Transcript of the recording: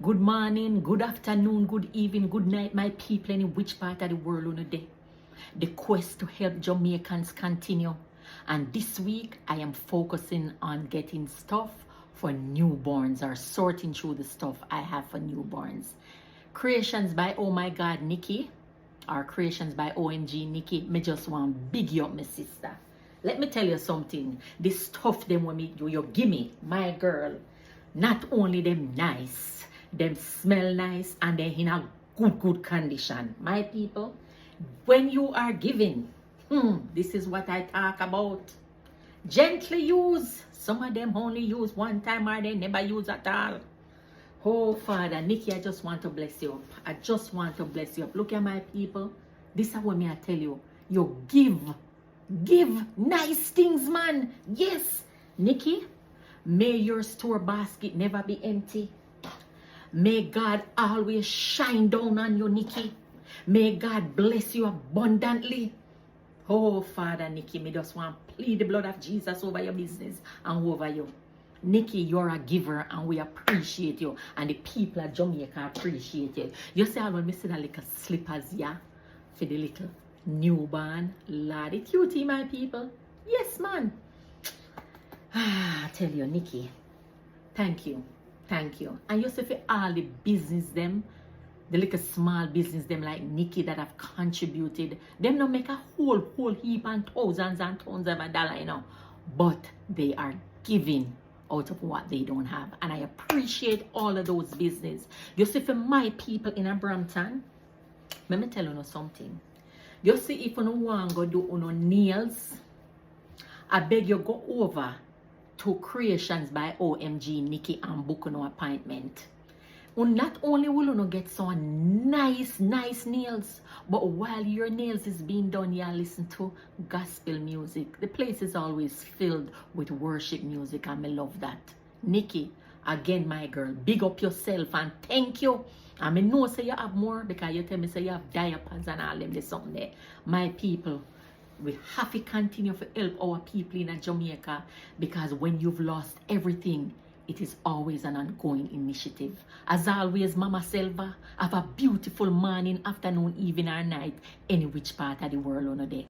Good morning, good afternoon, good evening, good night, my people in which part of the world on a day. The quest to help Jamaicans continue. And this week, I am focusing on getting stuff for newborns or sorting through the stuff I have for newborns. Creations by Oh My God Nikki, or creations by OMG Nikki, me just want big you up, my sister. Let me tell you something. The stuff them when you give me, my girl, not only them nice, them smell nice, and they're in a good condition. My people, when you are giving, this is what I talk about. Gently use. Some of them only use one time or they never use at all. Oh, Father, Nikki, I just want to bless you up. I just want to bless you up. Look at my people. This is what I tell you. You give nice things, man. Yes, Nikki, may your store basket never be empty. May God always shine down on you, Nikki. May God bless you abundantly. Oh, Father, Nikki, me just want to plead the blood of Jesus over your business and over you. Nikki, you're a giver and we appreciate you. And the people of Jamaica appreciate you. You see, when me see the little slippers, yeah, for the little newborn, lad, it's cutie, my people. Yes, man. I tell you, Nikki, thank you. Thank you. And you see for all the business them, the little small business them like Nikki that have contributed, them not make a whole heap and thousands of dollars, you know. But they are giving out of what they don't have. And I appreciate all of those business. You see for my people in Brampton, let me tell you something. You see if you want to go do nails, I beg you go over to Creations by OMG Nikki and book an appointment. And not only will you get some nice nails, but while your nails is being done, you listen to gospel music. The place is always filled with worship music and I love that. Nikki, again my girl, big up yourself and thank you. I know say you have more because you tell me say you have diapers and all them there's something there. My people, we have to continue to help our people in Jamaica because when you've lost everything, it is always an ongoing initiative. As always, Mama Selva, have a beautiful morning, afternoon, evening, or night, any which part of the world on a day.